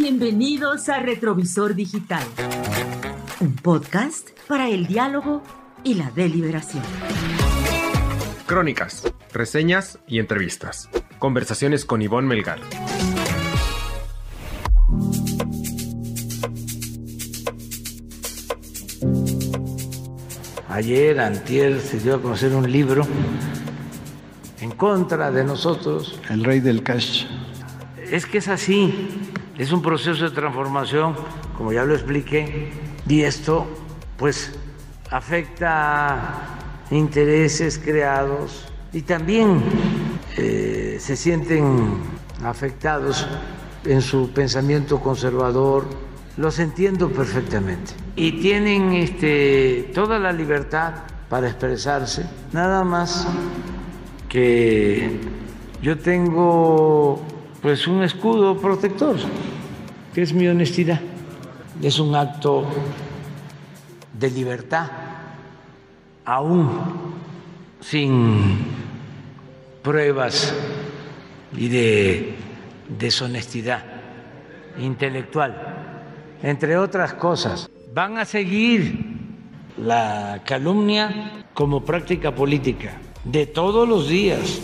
Bienvenidos a Retrovisor Digital, un podcast para el diálogo y la deliberación. Crónicas, reseñas y entrevistas. Conversaciones con Ivonne Melgar. Ayer, antier, se dio a conocer un libro en contra de nosotros. El rey del cash. Es que es así, es un proceso de transformación, como ya lo expliqué, y esto pues afecta intereses creados y también se sienten afectados en su pensamiento conservador. Los entiendo perfectamente y tienen toda la libertad para expresarse, nada más que yo tengo pues un escudo protector, que es mi honestidad. Es un acto de libertad, aún sin pruebas y de deshonestidad intelectual, entre otras cosas. Van a seguir la calumnia como práctica política de todos los días.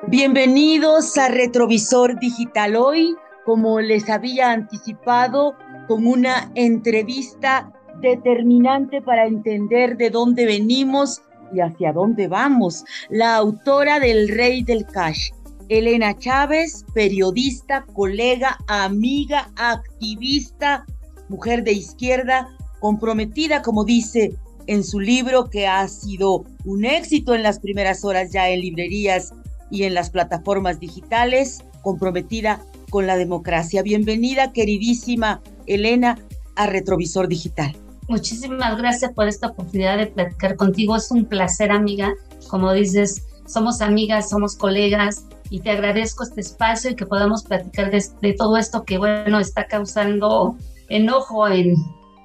Bienvenidos a Retrovisor Digital. Hoy, como les había anticipado, con una entrevista determinante para entender de dónde venimos y hacia dónde vamos. La autora del Rey del Cash, Elena Chávez, periodista, colega, amiga, activista, mujer de izquierda, comprometida, como dice en su libro, que ha sido un éxito en las primeras horas ya en librerías y en las plataformas digitales, comprometida con la democracia. Bienvenida, queridísima Elena, a Retrovisor Digital. Muchísimas gracias por esta oportunidad de platicar contigo. Es un placer, amiga. Como dices, somos amigas, somos colegas, y te agradezco este espacio y que podamos platicar de todo esto que, bueno, está causando enojo en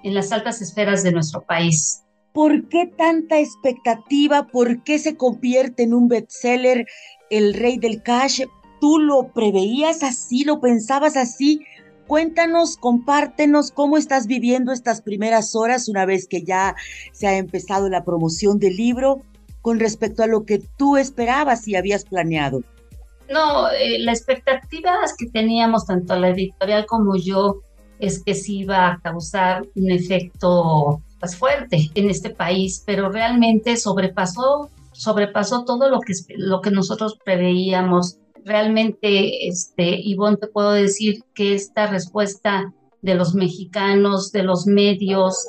las altas esferas de nuestro país. ¿Por qué tanta expectativa? ¿Por qué se convierte en un bestseller El Rey del Cash? ¿Tú lo preveías así? ¿Lo pensabas así? Cuéntanos, compártenos cómo estás viviendo estas primeras horas una vez que ya se ha empezado la promoción del libro con respecto a lo que tú esperabas y habías planeado. No, las expectativas que teníamos tanto la editorial como yo es que sí iba a causar un efecto pues fuerte en este país, pero realmente sobrepasó todo lo que nosotros preveíamos. Realmente, Ivonne, te puedo decir que esta respuesta de los mexicanos, de los medios,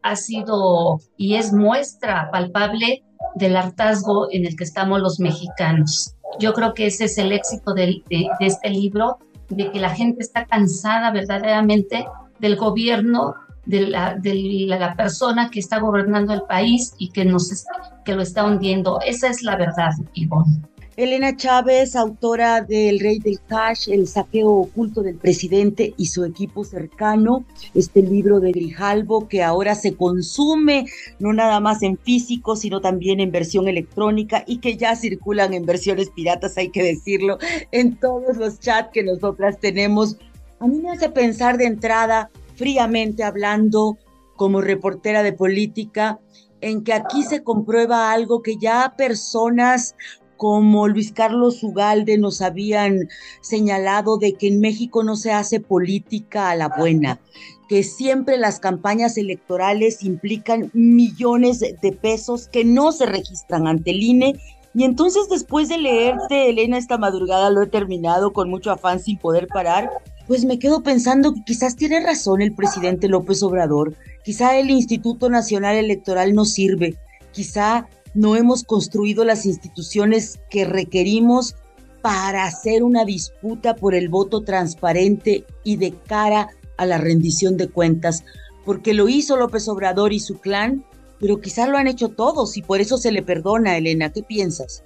ha sido y es muestra palpable del hartazgo en el que estamos los mexicanos. Yo creo que ese es el éxito de este libro, de que la gente está cansada verdaderamente del gobierno, de la persona que está gobernando el país y que lo está hundiendo. Esa es la verdad, Ivonne. Elena Chávez, autora del Rey del Cash, El saqueo oculto del presidente y su equipo cercano, este libro de Grijalbo que ahora se consume no nada más en físico, sino también en versión electrónica y que ya circulan en versiones piratas, hay que decirlo, en todos los chats que nosotras tenemos. A mí me hace pensar de entrada, fríamente hablando, como reportera de política, en que aquí se comprueba algo que ya personas como Luis Carlos Ugalde nos habían señalado, de que en México no se hace política a la buena, que siempre las campañas electorales implican millones de pesos que no se registran ante el INE. Y entonces, después de leerte, Elena, esta madrugada lo he terminado con mucho afán sin poder parar, pues me quedo pensando que quizás tiene razón el presidente López Obrador, quizá el Instituto Nacional Electoral no sirve, quizá no hemos construido las instituciones que requerimos para hacer una disputa por el voto transparente y de cara a la rendición de cuentas, porque lo hizo López Obrador y su clan, pero quizás lo han hecho todos y por eso se le perdona. Elena, ¿qué piensas?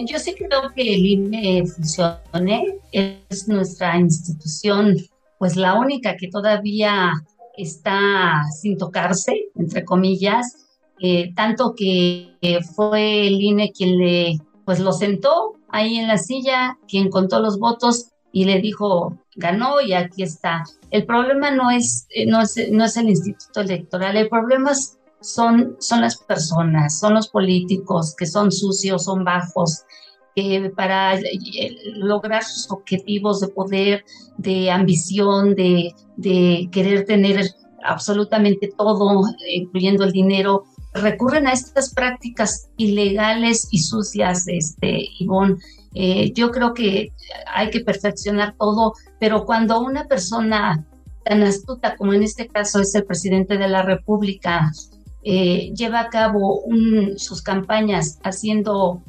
Yo sí creo que el INE funcione, es nuestra institución, pues la única que todavía está sin tocarse, entre comillas, tanto que fue el INE quien lo sentó ahí en la silla, quien contó los votos y le dijo, ganó y aquí está. El problema no es el Instituto Electoral, el problema son las personas, son los políticos que son sucios, son bajos, que para lograr sus objetivos de poder, de ambición, de querer tener absolutamente todo, incluyendo el dinero, recurren a estas prácticas ilegales y sucias, Ivonne. Yo creo que hay que perfeccionar todo, pero cuando una persona tan astuta como en este caso es el presidente de la República, lleva a cabo sus campañas haciendo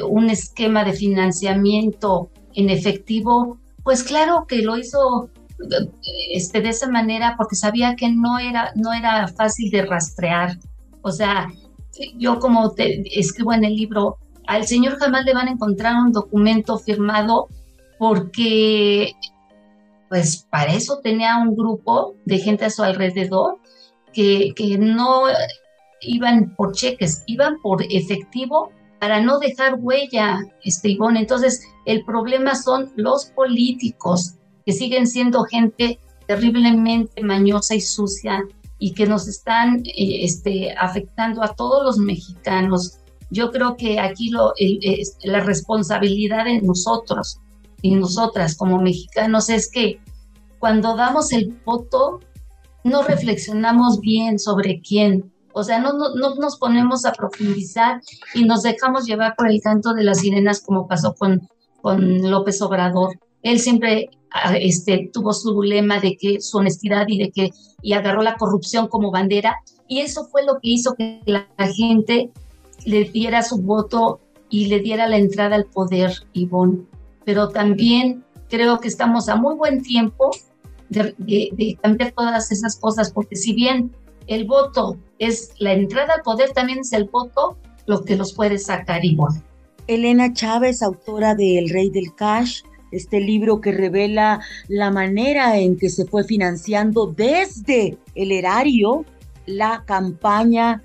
un esquema de financiamiento en efectivo, pues claro que lo hizo de esa manera porque sabía que no era fácil de rastrear. O sea, yo como escribo en el libro, al señor jamás le van a encontrar un documento firmado porque pues para eso tenía un grupo de gente a su alrededor que no iban por cheques, iban por efectivo para no dejar huella, Ivonne. Entonces, el problema son los políticos que siguen siendo gente terriblemente mañosa y sucia y que nos están afectando a todos los mexicanos. Yo creo que aquí la responsabilidad de nosotros y nosotras como mexicanos es que cuando damos el voto no reflexionamos bien sobre quién. O sea, no nos ponemos a profundizar y nos dejamos llevar por el canto de las sirenas como pasó con López Obrador. Él siempre tuvo su lema de que su honestidad y agarró la corrupción como bandera, y eso fue lo que hizo que la gente le diera su voto y le diera la entrada al poder, Ivonne. Pero también creo que estamos a muy buen tiempo de cambiar todas esas cosas, porque si bien el voto es la entrada al poder, también es el voto lo que los puede sacar, Ivonne. Elena Chávez, autora de El Rey del Cash, este libro que revela la manera en que se fue financiando desde el erario la campaña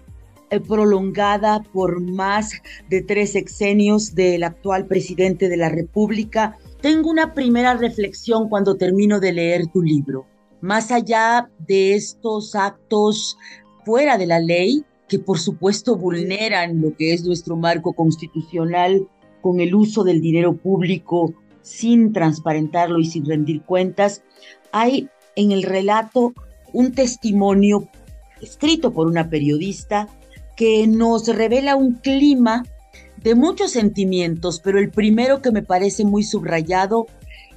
prolongada por más de 3 sexenios del actual presidente de la República. Tengo una primera reflexión cuando termino de leer tu libro. Más allá de estos actos fuera de la ley, que por supuesto vulneran lo que es nuestro marco constitucional con el uso del dinero público sin transparentarlo y sin rendir cuentas, hay en el relato un testimonio escrito por una periodista que nos revela un clima de muchos sentimientos, pero el primero que me parece muy subrayado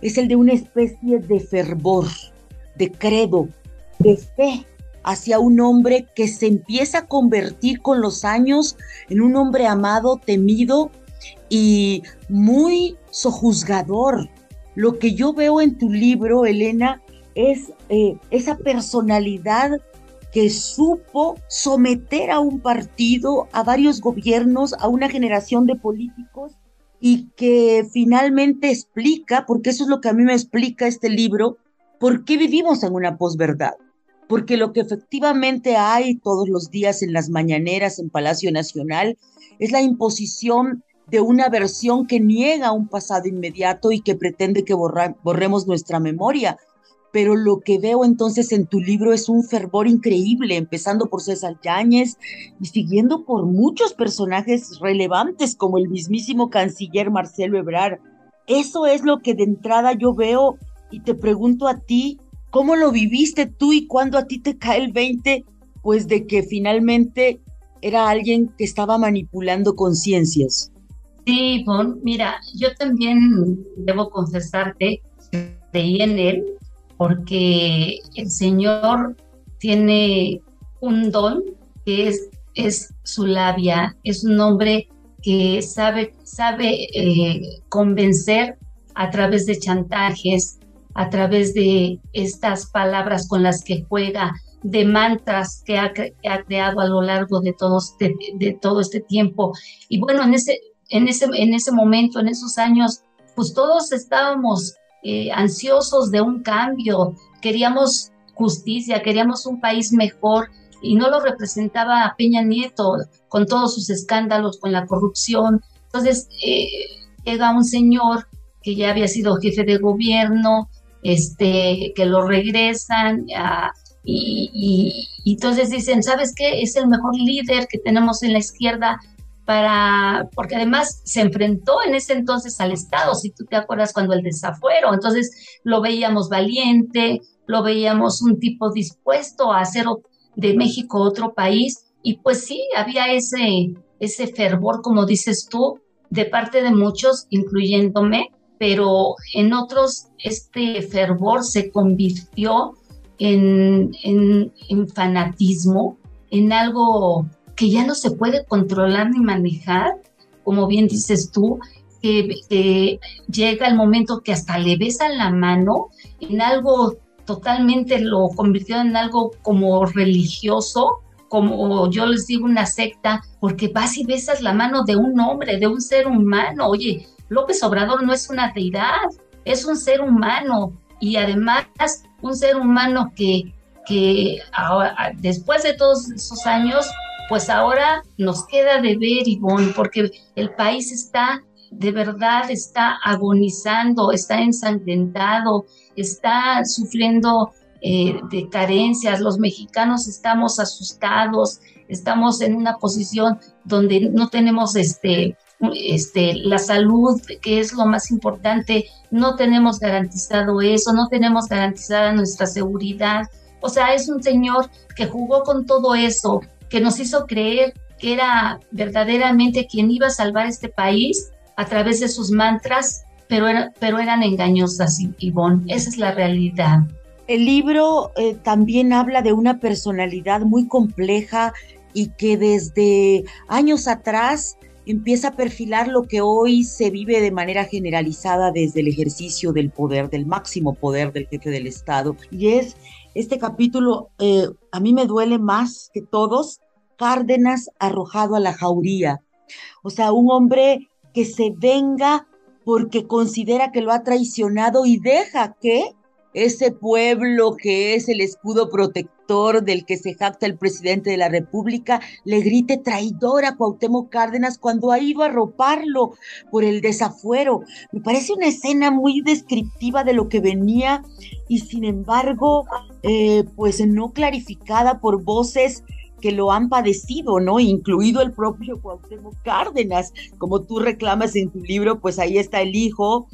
es el de una especie de fervor, de credo, de fe hacia un hombre que se empieza a convertir con los años en un hombre amado, temido y muy sojuzgador. Lo que yo veo en tu libro, Elena, es esa personalidad que supo someter a un partido, a varios gobiernos, a una generación de políticos, y que finalmente explica, porque eso es lo que a mí me explica este libro, por qué vivimos en una posverdad. Porque lo que efectivamente hay todos los días en las mañaneras en Palacio Nacional es la imposición de una versión que niega un pasado inmediato y que pretende que borremos nuestra memoria. Pero lo que veo entonces en tu libro es un fervor increíble, empezando por César Yáñez y siguiendo por muchos personajes relevantes como el mismísimo canciller Marcelo Ebrard. Eso es lo que de entrada yo veo y te pregunto a ti, ¿cómo lo viviste tú y cuándo a ti te cae el 20? Pues de que finalmente era alguien que estaba manipulando conciencias. Sí, Bon, mira, yo también debo confesarte, creí en él, porque el Señor tiene un don que es su labia, es un hombre que sabe convencer a través de chantajes, a través de estas palabras con las que juega, de mantras que ha creado a lo largo de todo este tiempo. Y bueno, en ese momento, en esos años, pues todos estábamos ansiosos de un cambio, queríamos justicia, queríamos un país mejor, y no lo representaba Peña Nieto con todos sus escándalos, con la corrupción. Entonces, llega un señor que ya había sido jefe de gobierno, que lo regresan, y entonces dicen, ¿sabes qué? Es el mejor líder que tenemos en la izquierda porque además se enfrentó en ese entonces al Estado, si tú te acuerdas cuando el desafuero, entonces lo veíamos valiente, lo veíamos un tipo dispuesto a hacer de México otro país, y pues sí, había ese fervor, como dices tú, de parte de muchos, incluyéndome, pero en otros este fervor se convirtió en fanatismo, en algo que ya no se puede controlar ni manejar, como bien dices tú, que llega el momento que hasta le besan la mano, en algo totalmente lo convirtió en algo como religioso, como yo les digo, una secta, porque vas y besas la mano de un hombre, de un ser humano. Oye, López Obrador no es una deidad, es un ser humano, y además un ser humano que ahora, después de todos esos años, pues ahora nos queda de ver, Ivonne, porque el país de verdad está agonizando, está ensangrentado, está sufriendo de carencias. Los mexicanos estamos asustados, estamos en una posición donde no tenemos la salud, que es lo más importante, no tenemos garantizado eso, no tenemos garantizada nuestra seguridad. O sea, es un señor que jugó con todo eso, que nos hizo creer que era verdaderamente quien iba a salvar este país a través de sus mantras, pero eran engañosas, Ivonne. Esa es la realidad. El libro también habla de una personalidad muy compleja y que desde años atrás empieza a perfilar lo que hoy se vive de manera generalizada desde el ejercicio del poder, del máximo poder del jefe del Estado. Y es este capítulo, a mí me duele más que todos, Cárdenas arrojado a la jauría. O sea, un hombre que se venga porque considera que lo ha traicionado y deja que ese pueblo que es el escudo protector del que se jacta el presidente de la República le grite traidor a Cuauhtémoc Cárdenas cuando ha ido a arroparlo por el desafuero. Me parece una escena muy descriptiva de lo que venía y sin embargo, pues no clarificada por voces que lo han padecido, ¿no? Incluido el propio Cuauhtémoc Cárdenas. Como tú reclamas en tu libro, pues ahí está el hijo,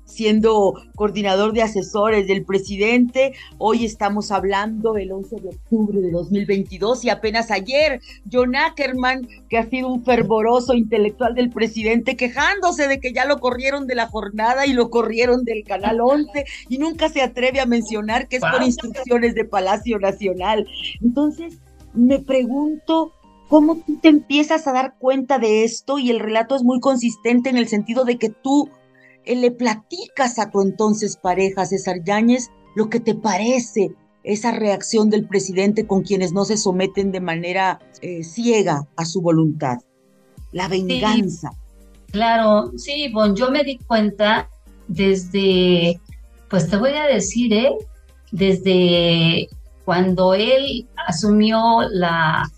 siendo coordinador de asesores del presidente. Hoy estamos hablando el 11 de octubre de 2022 y apenas ayer John Ackerman, que ha sido un fervoroso intelectual del presidente, quejándose de que ya lo corrieron de la jornada y lo corrieron del Canal 11 y nunca se atreve a mencionar que es por instrucciones de Palacio Nacional. Entonces, me pregunto cómo tú te empiezas a dar cuenta de esto, y el relato es muy consistente en el sentido de que tú le platicas a tu entonces pareja, César Yáñez, lo que te parece esa reacción del presidente con quienes no se someten de manera ciega a su voluntad, la venganza. Sí, claro, sí, bueno, yo me di cuenta desde, pues te voy a decir, desde cuando él asumió la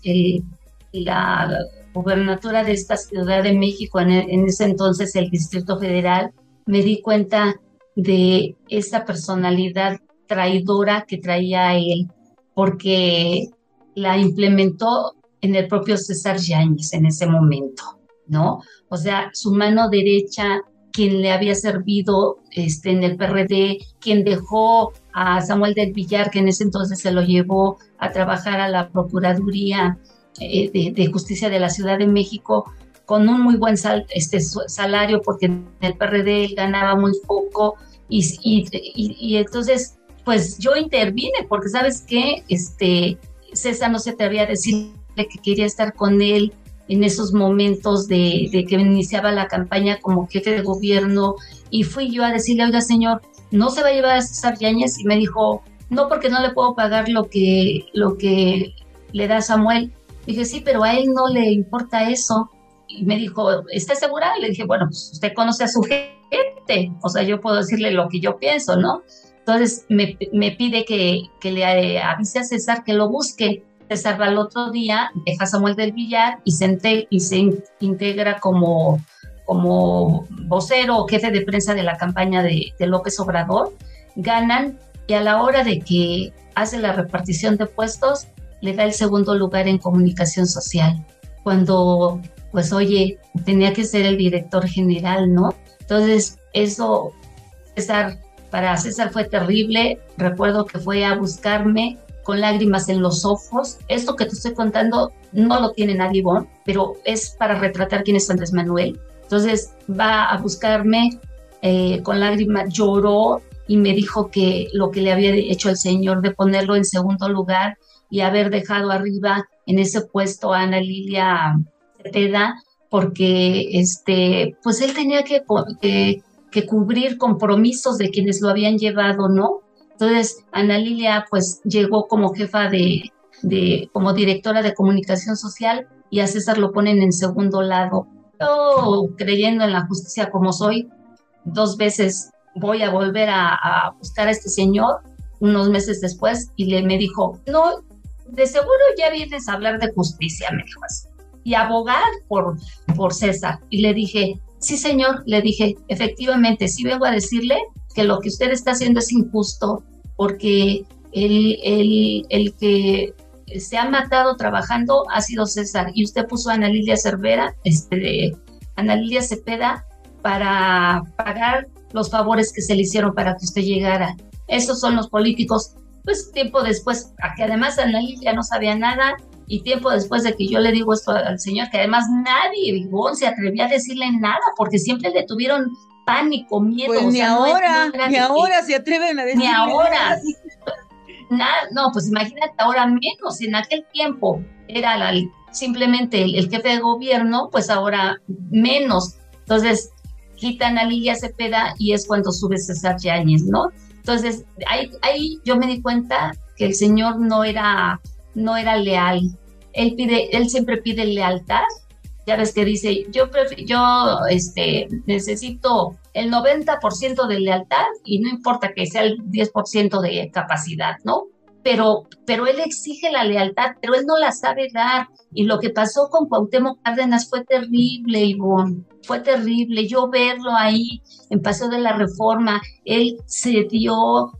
gubernatura de esta Ciudad de México, en ese entonces el Distrito Federal, me di cuenta de esa personalidad traidora que traía él, porque la implementó en el propio César Yáñez en ese momento, ¿no? O sea, su mano derecha, quien le había servido en el PRD, quien dejó a Samuel del Villar, que en ese entonces se lo llevó a trabajar a la Procuraduría de Justicia de la Ciudad de México, con un muy buen salario, porque en el PRD él ganaba muy poco, y entonces, pues yo intervine, porque ¿sabes qué? César no se atrevía a decirle que quería estar con él en esos momentos de que iniciaba la campaña como jefe de gobierno, y fui yo a decirle, oiga señor, ¿no se va a llevar a César Yáñez? Y me dijo, no, porque no le puedo pagar lo que le da Samuel. Dije, sí, pero a él no le importa eso. Y me dijo, ¿está segura? Le dije, bueno, pues usted conoce a su gente, o sea, yo puedo decirle lo que yo pienso, ¿no? Entonces me pide que le avise a César que lo busque. César va al otro día, deja a Samuel del Villar y se integra como vocero o jefe de prensa de la campaña de López Obrador, ganan, y a la hora de que hace la repartición de puestos, le da el segundo lugar en comunicación social, cuando, pues oye, tenía que ser el director general, ¿no? Entonces, eso, para César fue terrible. Recuerdo que fue a buscarme con lágrimas en los ojos. Esto que te estoy contando no lo tiene nadie, Ivonne, pero es para retratar quién es Andrés Manuel. Entonces, va a buscarme con lágrimas, lloró y me dijo que lo que le había hecho el señor de ponerlo en segundo lugar y haber dejado arriba en ese puesto a Ana Lilia Cepeda, porque pues él tenía que cubrir compromisos de quienes lo habían llevado, ¿no? Entonces, Ana Lilia pues llegó como jefa como directora de comunicación social, y a César lo ponen en segundo lado. Yo, creyendo en la justicia como soy, 2 veces voy a volver a buscar a este señor unos meses después, y me dijo, no, de seguro ya vienes a hablar de justicia, me dijo así, y abogar por César. Y le dije, sí señor, le dije, efectivamente, sí vengo a decirle que lo que usted está haciendo es injusto, porque el que se ha matado trabajando ha sido César, y usted puso a Ana Lilia Cepeda para pagar los favores que se le hicieron para que usted llegara. Esos son los políticos. Pues tiempo después, que además Ana Lilia no sabía nada, y tiempo después de que yo le digo esto al señor, que además nadie, Ivonne, se atrevía a decirle nada, porque siempre le tuvieron pánico, miedo. Pues ni ahora se atreven a decirle nada. Ni ahora. No, pues imagínate, ahora menos. En aquel tiempo era simplemente el jefe de gobierno, pues ahora menos. Entonces, quitan a Lilia Cepeda y es cuando sube César Yáñez, ¿no? Entonces, ahí yo me di cuenta que el señor no era leal. Él siempre pide lealtad. Ya ves que dice, yo necesito el 90% de lealtad, y no importa que sea el 10% de capacidad, ¿no? Pero él exige la lealtad, pero él no la sabe dar. Y lo que pasó con Cuauhtémoc Cárdenas fue terrible, Ivonne, fue terrible. Yo verlo ahí en Paseo de la Reforma, él se dio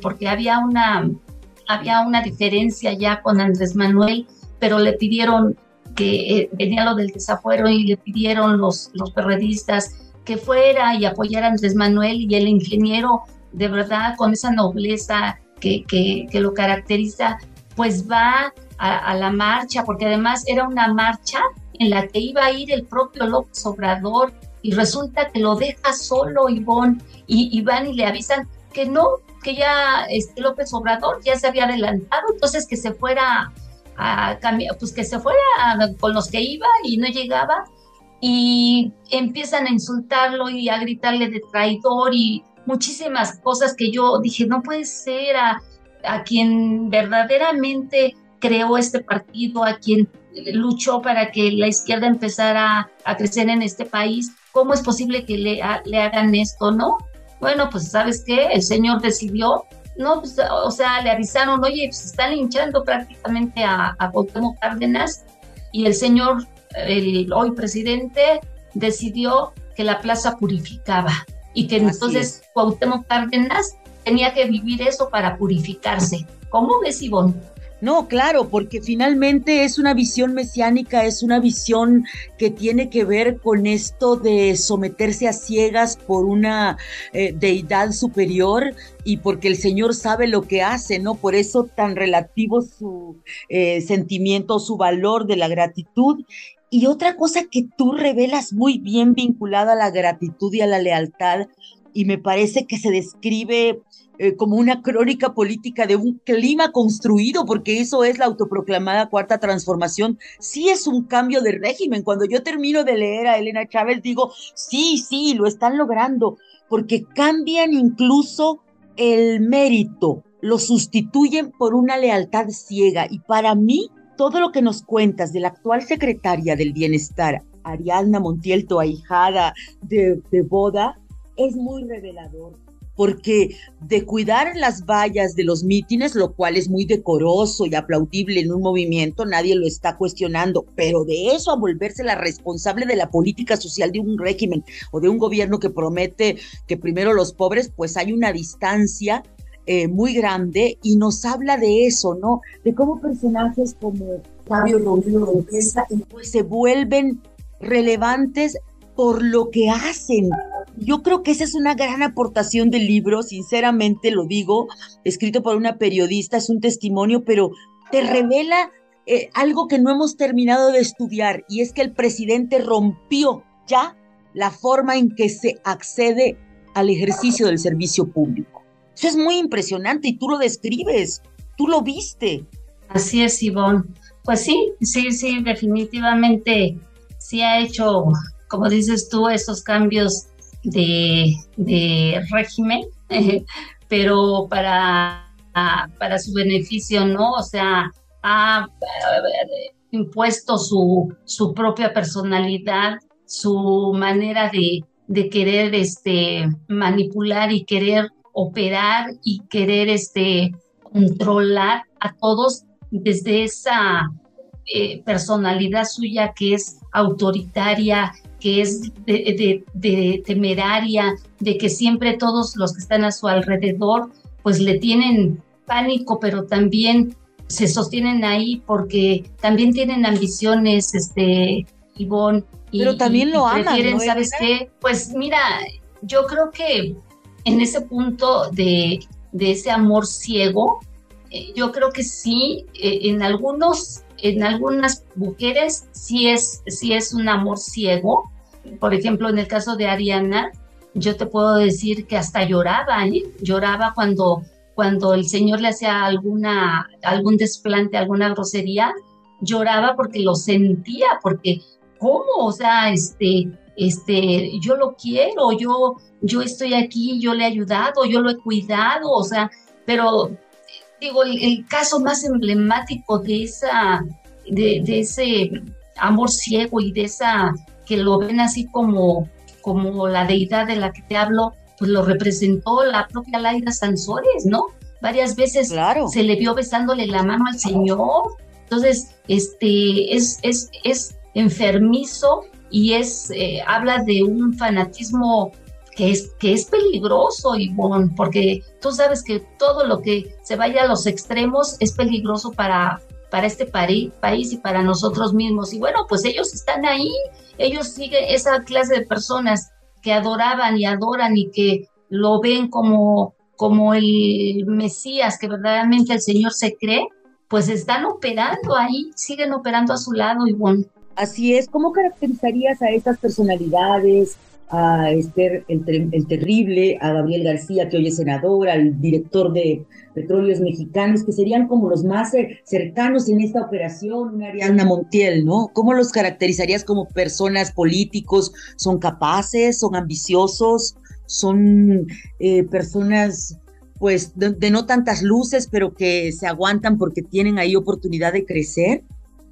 porque había una diferencia ya con Andrés Manuel, pero le pidieron que venía lo del desafuero, y le pidieron los perredistas que fuera y apoyara a Andrés Manuel, y el ingeniero, de verdad, con esa nobleza que lo caracteriza, pues va a la marcha, porque además era una marcha en la que iba a ir el propio López Obrador, y resulta que lo deja solo, Ivonne, y van y le avisan que no, que ya López Obrador ya se había adelantado, entonces que se fuera a cambiar, pues que se fuera con los que iba, y no llegaba, y empiezan a insultarlo y a gritarle de traidor y muchísimas cosas que yo dije, no puede ser, a quien verdaderamente creó este partido, a quien luchó para que la izquierda empezara a crecer en este país, ¿cómo es posible que le hagan esto, no? Bueno, pues ¿sabes qué? El señor decidió, no, pues, o sea, le avisaron, oye, pues están linchando prácticamente a Cuauhtémoc Cárdenas, y el señor, el hoy presidente, decidió que la plaza purificaba, y que entonces Cuauhtémoc Cárdenas tenía que vivir eso para purificarse. ¿Cómo ves, Ivonne? No, claro, porque finalmente es una visión mesiánica, es una visión que tiene que ver con esto de someterse a ciegas por una deidad superior, y porque el Señor sabe lo que hace, ¿no? Por eso tan relativo su sentimiento, su valor de la gratitud. Y otra cosa que tú revelas muy bien vinculada a la gratitud y a la lealtad, y me parece que se describe como una crónica política de un clima construido, porque eso es la autoproclamada Cuarta Transformación. Sí es un cambio de régimen. Cuando yo termino de leer a Elena Chávez, digo, sí, lo están logrando, porque cambian incluso el mérito, lo sustituyen por una lealtad ciega. Y para mí, todo lo que nos cuentas de la actual secretaria del Bienestar, Ariadna Montiel, tu ahijada de boda, es muy revelador. porque de cuidar las vallas de los mítines, lo cual es muy decoroso y aplaudible en un movimiento, nadie lo está cuestionando, pero de eso a volverse la responsable de la política social de un régimen o de un gobierno que promete que primero los pobres, pues hay una distancia muy grande, y nos habla de eso, ¿no? De cómo personajes como Fabio Romero Oropeza pues se vuelven relevantes por lo que hacen. Yo creo que esa es una gran aportación del libro, sinceramente lo digo, escrito por una periodista, es un testimonio, pero te revela algo que no hemos terminado de estudiar, y es que el presidente rompió ya la forma en que se accede al ejercicio del servicio público. Eso es muy impresionante y tú lo describes, tú lo viste. Así es, Ivonne. Pues sí, definitivamente sí ha hecho, como dices tú, esos cambios de régimen, pero para su beneficio, ¿no? O sea, ha impuesto su propia personalidad, su manera de querer manipular y querer operar y querer controlar a todos desde esa personalidad suya que es autoritaria, que es de temeraria, de que siempre todos los que están a su alrededor pues le tienen pánico, pero también se sostienen ahí porque también tienen ambiciones, Ivonne, pero también lo aman, prefieren, ¿no, ¿sabes qué? Pues mira, yo creo que en ese punto de ese amor ciego, yo creo que sí, en algunas mujeres sí es un amor ciego. Por ejemplo, en el caso de Ariana, yo te puedo decir que hasta lloraba, lloraba cuando el señor le hacía algún desplante, alguna grosería, lloraba porque lo sentía, porque ¿cómo? O sea, yo lo quiero, yo estoy aquí, yo le he ayudado, yo lo he cuidado, o sea, pero digo, el caso más emblemático de ese amor ciego y de esa que lo ven así como la deidad de la que te hablo, pues lo representó la propia Laida Sansores, ¿no? Varias veces claro, se le vio besándole la mano al señor. Entonces, es enfermizo y habla de un fanatismo que es peligroso, Ivonne, porque tú sabes que todo lo que se vaya a los extremos es peligroso para este país y para nosotros mismos. Y bueno, pues ellos están ahí, ellos siguen esa clase de personas que adoraban y adoran y que lo ven como el Mesías que verdaderamente el Señor se cree, pues están operando ahí, siguen operando a su lado, Ivonne. Así es. ¿Cómo caracterizarías a estas personalidades, a Esther el Terrible, a Gabriel García, que hoy es senador, al director de Petróleos Mexicanos, que serían como los más cercanos en esta operación, una Ariadna Montiel, ¿no? ¿Cómo los caracterizarías como personas políticos? ¿Son capaces? ¿Son ambiciosos? ¿Son personas, pues, de no tantas luces, pero que se aguantan porque tienen ahí oportunidad de crecer?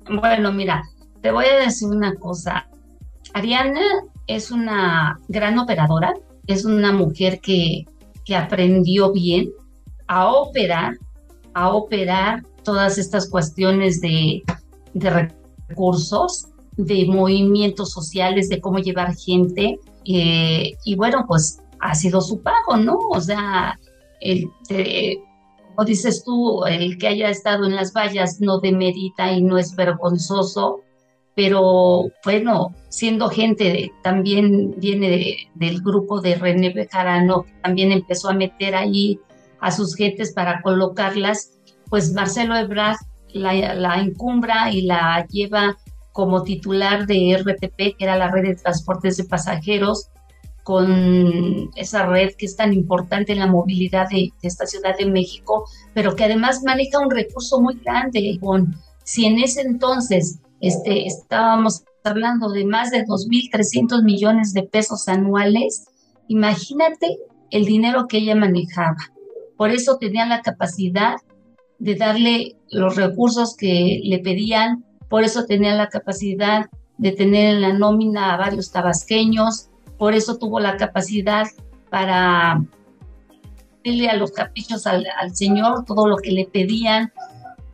Bueno, mira, te voy a decir una cosa. Ariadna es una gran operadora, es una mujer que aprendió bien a operar todas estas cuestiones de recursos, de movimientos sociales, de cómo llevar gente, y bueno, pues ha sido su pago, ¿no? O sea, como dices tú, el que haya estado en las vallas no demerita y no es vergonzoso, pero bueno, siendo gente, también viene del grupo de René Bejarano, que también empezó a meter ahí a sus gentes para colocarlas, pues Marcelo Ebrard la encumbra y la lleva como titular de RTP, que era la red de transportes de pasajeros, con esa red que es tan importante en la movilidad de esta Ciudad de México, pero que además maneja un recurso muy grande, Ivonne. Si en ese entonces estábamos hablando de más de 2.300 millones de pesos anuales, imagínate el dinero que ella manejaba. Por eso tenía la capacidad de darle los recursos que le pedían, por eso tenía la capacidad de tener en la nómina a varios tabasqueños, por eso tuvo la capacidad para cumplirle a los caprichos al señor, todo lo que le pedían.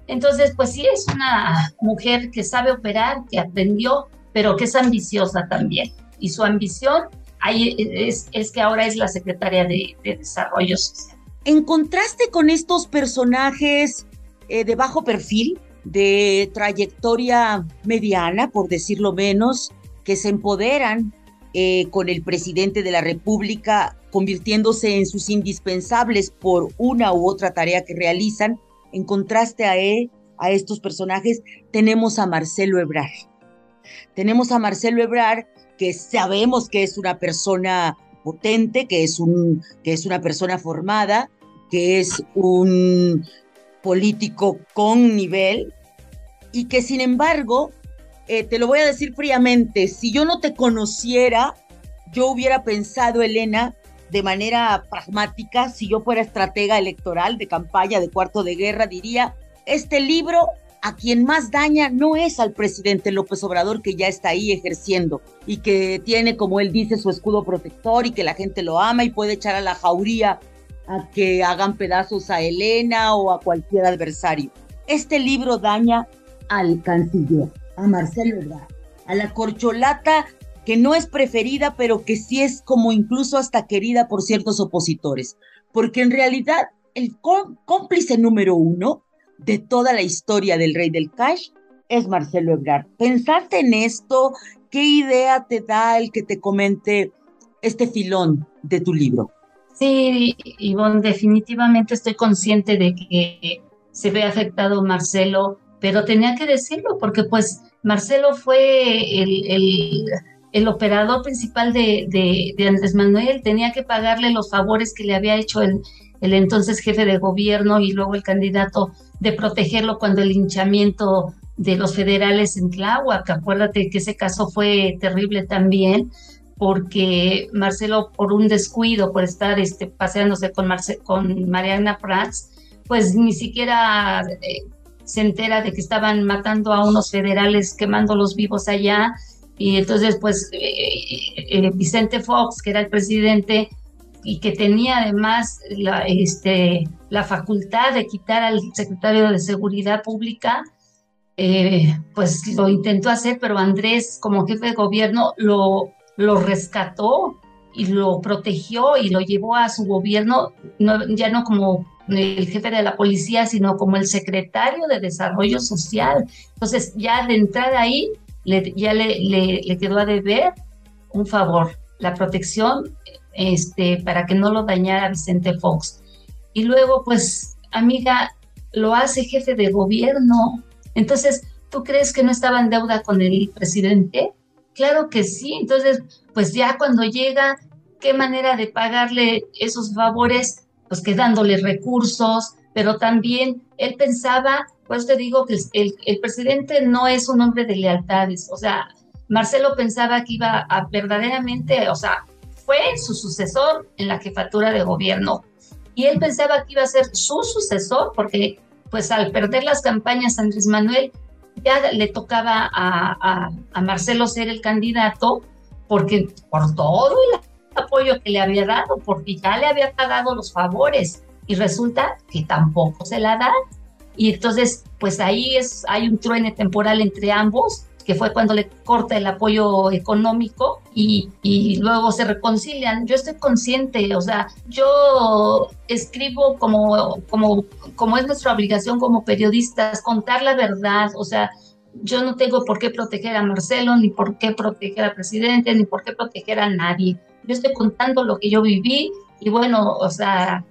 Entonces, pues sí, es una mujer que sabe operar, que aprendió, pero que es ambiciosa también. Y su ambición ahí es que ahora es la secretaria de Desarrollo Social. En contraste con estos personajes de bajo perfil, de trayectoria mediana, por decirlo menos, que se empoderan con el presidente de la República, convirtiéndose en sus indispensables por una u otra tarea que realizan, en contraste a estos personajes, tenemos a Marcelo Ebrard. Tenemos a Marcelo Ebrard, que sabemos que es una persona potente, que es una persona formada, que es un político con nivel, y que sin embargo, te lo voy a decir fríamente, si yo no te conociera, yo hubiera pensado, Elena, de manera pragmática, si yo fuera estratega electoral de campaña de cuarto de guerra, diría, este libro a quien más daña no es al presidente López Obrador, que ya está ahí ejerciendo y que tiene, como él dice, su escudo protector y que la gente lo ama y puede echar a la jauría a que hagan pedazos a Elena o a cualquier adversario. Este libro daña al canciller, a Marcelo Ebrard, a la corcholata que no es preferida, pero que sí es como incluso hasta querida por ciertos opositores, porque en realidad el cómplice número uno de toda la historia del Rey del Cash es Marcelo Ebrard. ¿Pensaste en esto? ¿Qué idea te da el que te comente este filón de tu libro? Sí, Ivonne, definitivamente estoy consciente de que se ve afectado Marcelo, pero tenía que decirlo porque pues Marcelo fue el operador principal de Andrés Manuel, tenía que pagarle los favores que le había hecho el entonces jefe de gobierno y luego el candidato, de protegerlo cuando el linchamiento de los federales en Tláhuac. Acuérdate que ese caso fue terrible también, porque Marcelo, por un descuido, por estar paseándose con Mariana Prats, pues ni siquiera se entera de que estaban matando a unos federales, quemándolos vivos allá, y entonces pues Vicente Fox, que era el presidente y que tenía además la facultad de quitar al secretario de Seguridad Pública, pues lo intentó hacer, pero Andrés, como jefe de gobierno, lo rescató y lo protegió y lo llevó a su gobierno, ya no como el jefe de la policía, sino como el secretario de Desarrollo Social. Entonces, ya de entrada ahí, ya le quedó a deber un favor, la protección para que no lo dañara Vicente Fox. Y luego, pues, amiga, lo hace jefe de gobierno. Entonces, ¿tú crees que no estaba en deuda con el presidente? Claro que sí. Entonces, pues ya cuando llega, ¿qué manera de pagarle esos favores? Pues que dándole recursos, pero también él pensaba, pues te digo que el presidente no es un hombre de lealtades. O sea, Marcelo pensaba que iba a verdaderamente, o sea, fue su sucesor en la jefatura de gobierno. Y él pensaba que iba a ser su sucesor, porque pues al perder las campañas Andrés Manuel, ya le tocaba a Marcelo ser el candidato, porque por todo el apoyo que le había dado, porque ya le había pagado los favores, y resulta que tampoco se la da. Y entonces, pues ahí hay un truene temporal entre ambos, que fue cuando le corta el apoyo económico y luego se reconcilian. Yo estoy consciente, o sea, yo escribo como es nuestra obligación como periodistas, contar la verdad. O sea, yo no tengo por qué proteger a Marcelo, ni por qué proteger al presidente, ni por qué proteger a nadie. Yo estoy contando lo que yo viví y bueno, o sea,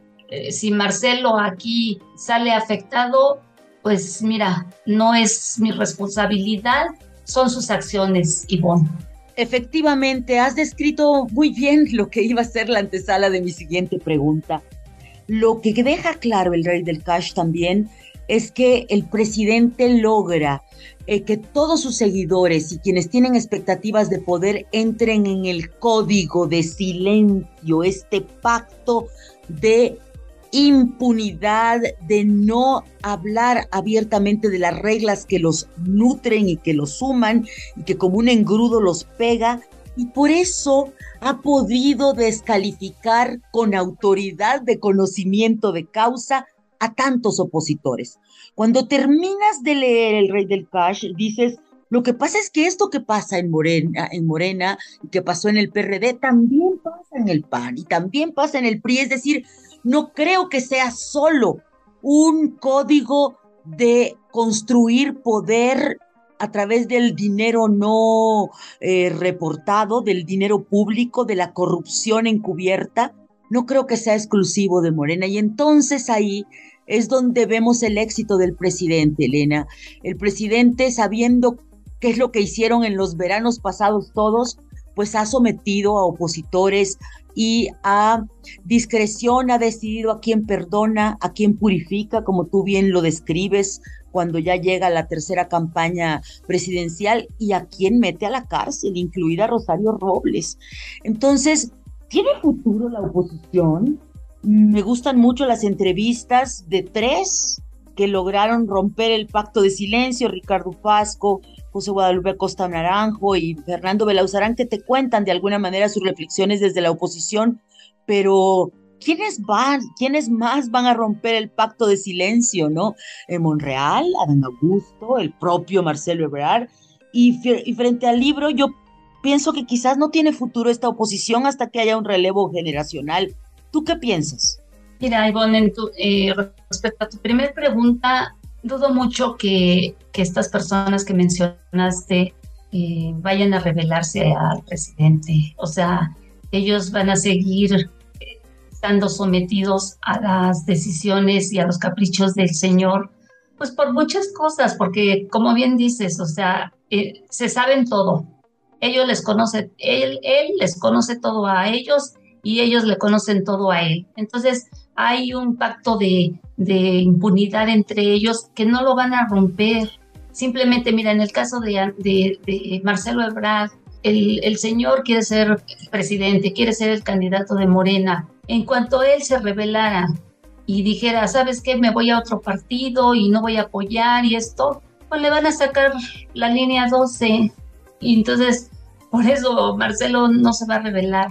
si Marcelo aquí sale afectado, pues mira, no es mi responsabilidad, son sus acciones, Ivonne. Efectivamente, has descrito muy bien lo que iba a ser la antesala de mi siguiente pregunta. Lo que deja claro el Rey del Cash también es que el presidente logra que todos sus seguidores y quienes tienen expectativas de poder entren en el código de silencio, este pacto de impunidad, de no hablar abiertamente de las reglas que los nutren y que los suman y que como un engrudo los pega, y por eso ha podido descalificar con autoridad de conocimiento de causa a tantos opositores. Cuando terminas de leer El Rey del Cash, dices, lo que pasa es que esto que pasa en Morena, y que pasó en el PRD, también pasa en el PAN y también pasa en el PRI. Es decir, no creo que sea solo un código de construir poder a través del dinero no reportado, del dinero público, de la corrupción encubierta. No creo que sea exclusivo de Morena. Y entonces ahí es donde vemos el éxito del presidente, Elena. El presidente, sabiendo qué es lo que hicieron en los veranos pasados todos, pues ha sometido a opositores y a discreción ha decidido a quién perdona, a quién purifica, como tú bien lo describes, cuando ya llega la tercera campaña presidencial, y a quién mete a la cárcel, incluida Rosario Robles. Entonces, ¿tiene futuro la oposición? Me gustan mucho las entrevistas de tres que lograron romper el pacto de silencio: Ricardo Pasco, José Guadalupe Costa Naranjo y Fernando Belauzarán, que te cuentan de alguna manera sus reflexiones desde la oposición, pero ¿quiénes más van a romper el pacto de silencio, no? Monreal, Adán Augusto, el propio Marcelo Ebrard, y frente al libro yo pienso que quizás no tiene futuro esta oposición hasta que haya un relevo generacional. ¿Tú qué piensas? Mira, Ivonne, respecto a tu primera pregunta, dudo mucho que estas personas que mencionaste vayan a rebelarse al presidente. O sea, ellos van a seguir estando sometidos a las decisiones y a los caprichos del señor, pues por muchas cosas, porque como bien dices, o sea, se saben todo. Él les conoce todo a ellos y ellos le conocen todo a él. Entonces hay un pacto de impunidad entre ellos que no lo van a romper. Simplemente, mira, en el caso de Marcelo Ebrard, el señor quiere ser presidente, quiere ser el candidato de Morena. En cuanto él se rebelara y dijera, ¿sabes qué? Me voy a otro partido y no voy a apoyar y esto, pues le van a sacar la línea 12. Y entonces, por eso Marcelo no se va a rebelar.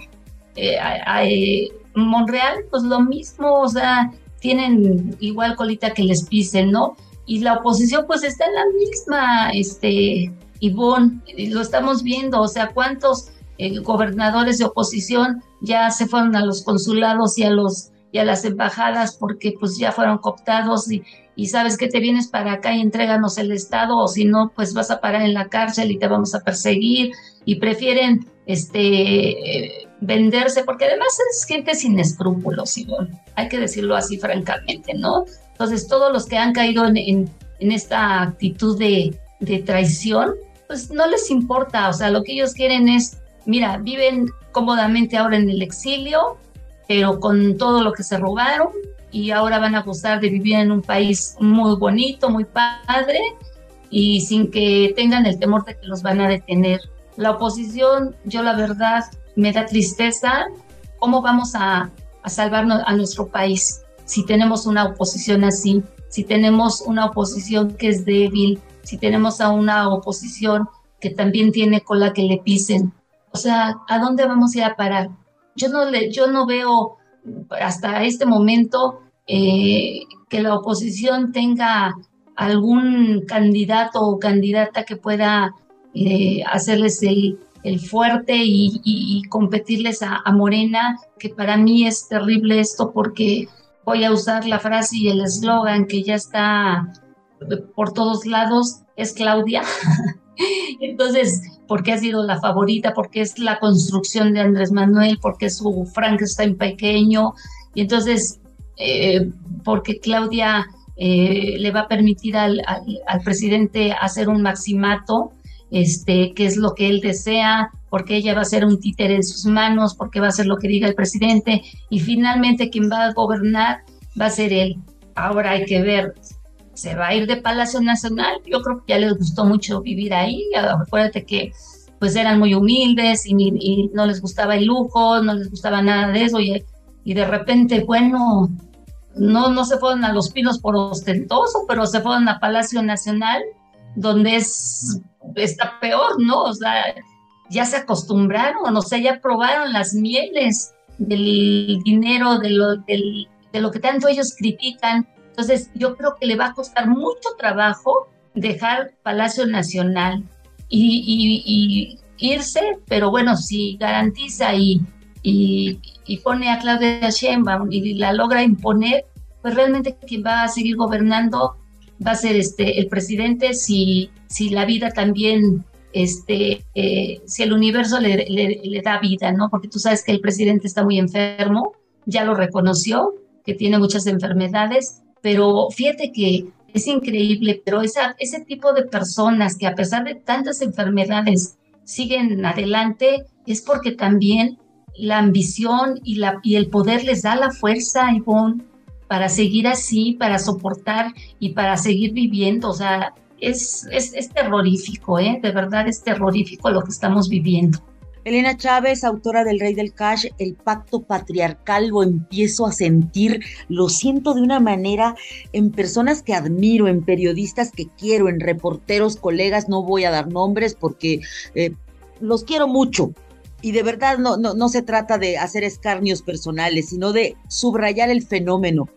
Monreal, pues lo mismo, o sea, tienen igual colita que les pisen, ¿no? Y la oposición pues está en la misma, Ivonne, lo estamos viendo, o sea, cuántos gobernadores de oposición ya se fueron a los consulados y a las embajadas porque pues ya fueron cooptados y sabes que te vienes para acá y entréganos el Estado, o si no, pues vas a parar en la cárcel y te vamos a perseguir, y prefieren venderse, porque además es gente sin escrúpulos, Ivonne, hay que decirlo así francamente, ¿no? Entonces, todos los que han caído en esta actitud de traición, pues no les importa, o sea, lo que ellos quieren es, mira, viven cómodamente ahora en el exilio, pero con todo lo que se robaron, y ahora van a gozar de vivir en un país muy bonito, muy padre, y sin que tengan el temor de que los van a detener. La oposición, yo la verdad, me da tristeza. ¿Cómo vamos a salvarnos a nuestro país si tenemos una oposición así? Si tenemos una oposición que es débil, si tenemos a una oposición que también tiene cola que le pisen. O sea, ¿a dónde vamos a ir a parar? Yo no veo hasta este momento que la oposición tenga algún candidato o candidata que pueda hacerles el fuerte y competirles a Morena, que para mí es terrible esto, porque voy a usar la frase y el eslogan que ya está por todos lados, es Claudia. Entonces, porque ha sido la favorita, porque es la construcción de Andrés Manuel, porque es su Frankenstein pequeño, y entonces porque Claudia le va a permitir al presidente hacer un maximato, que es lo que él desea, porque ella va a ser un títere en sus manos, porque va a hacer lo que diga el presidente, y finalmente quien va a gobernar va a ser él. Ahora hay que ver, ¿se va a ir de Palacio Nacional? Yo creo que ya les gustó mucho vivir ahí. Acuérdate que pues eran muy humildes y no les gustaba el lujo, no les gustaba nada de eso, y de repente, bueno, no se fueron a Los Pinos por ostentoso, pero se fueron a Palacio Nacional, donde está peor, ¿no? O sea, ya se acostumbraron, o sea, ya probaron las mieles del dinero, de lo que tanto ellos critican. Entonces, yo creo que le va a costar mucho trabajo dejar Palacio Nacional y irse, pero bueno, si garantiza y pone a Claudia Sheinbaum y la logra imponer, pues realmente quien va a seguir gobernando va a ser el presidente si la vida también, si el universo le da vida, ¿no? Porque tú sabes que el presidente está muy enfermo, ya lo reconoció, que tiene muchas enfermedades, pero fíjate que es increíble, pero ese tipo de personas que a pesar de tantas enfermedades siguen adelante, es porque también la ambición y el poder les da la fuerza, Ivonne, para seguir así, para soportar y para seguir viviendo. O sea, es terrorífico, ¿eh? De verdad es terrorífico lo que estamos viviendo. Elena Chávez, autora del Rey del Cash, el pacto patriarcal, lo empiezo a sentir, lo siento de una manera en personas que admiro, en periodistas que quiero, en reporteros, colegas, no voy a dar nombres porque los quiero mucho. Y de verdad no se trata de hacer escarnios personales, sino de subrayar el fenómeno.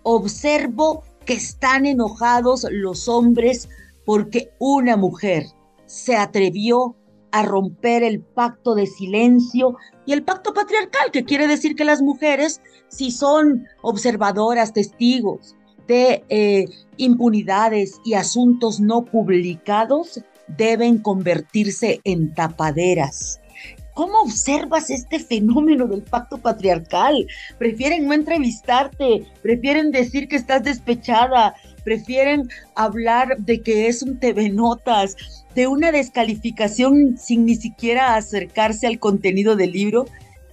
Observo que están enojados los hombres porque una mujer se atrevió a romper el pacto de silencio y el pacto patriarcal, que quiere decir que las mujeres, si son observadoras, testigos de impunidades y asuntos no publicados, deben convertirse en tapaderas. ¿Cómo observas este fenómeno del pacto patriarcal? Prefieren no entrevistarte, prefieren decir que estás despechada, prefieren hablar de que es un TV Notas, de una descalificación sin ni siquiera acercarse al contenido del libro,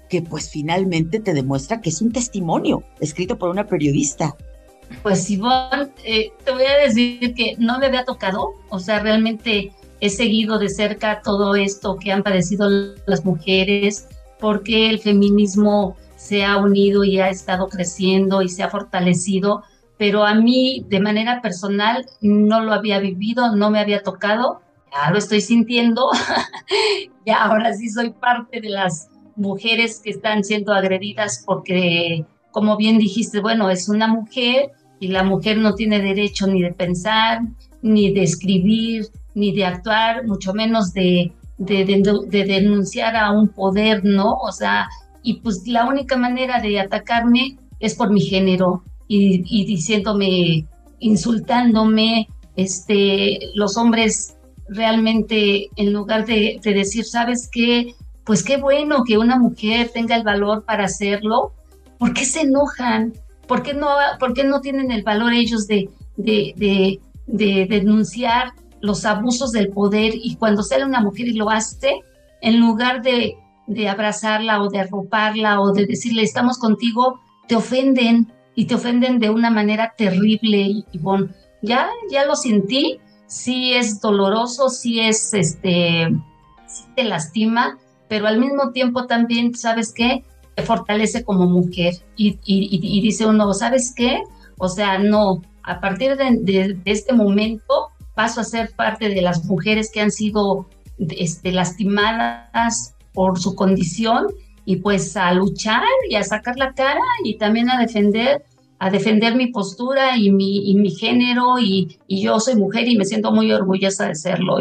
que pues finalmente te demuestra que es un testimonio escrito por una periodista. Pues Ivonne, te voy a decir que no me había tocado, o sea, realmente he seguido de cerca todo esto que han padecido las mujeres, porque el feminismo se ha unido y ha estado creciendo y se ha fortalecido, pero a mí de manera personal no lo había vivido, no me había tocado, ya lo estoy sintiendo, ya ahora sí soy parte de las mujeres que están siendo agredidas porque, como bien dijiste, bueno, es una mujer y la mujer no tiene derecho ni de pensar, ni de escribir, ni de actuar, mucho menos de denunciar a un poder, ¿no? O sea, y pues la única manera de atacarme es por mi género y diciéndome, insultándome, los hombres realmente en lugar de decir, ¿sabes qué? Pues qué bueno que una mujer tenga el valor para hacerlo. ¿Por qué se enojan? ¿Por qué no tienen el valor ellos de denunciar los abusos del poder? Y cuando sale una mujer y lo hace, en lugar de abrazarla o de arroparla o de decirle estamos contigo, te ofenden y te ofenden de una manera terrible. Y bueno, ya lo sentí, sí es doloroso, sí sí te lastima, pero al mismo tiempo también, ¿sabes qué? Te fortalece como mujer y dice uno, ¿sabes qué? O sea, no, a partir de este momento paso a ser parte de las mujeres que han sido lastimadas por su condición y pues a luchar y a sacar la cara y también a defender mi postura y mi género y yo soy mujer y me siento muy orgullosa de serlo.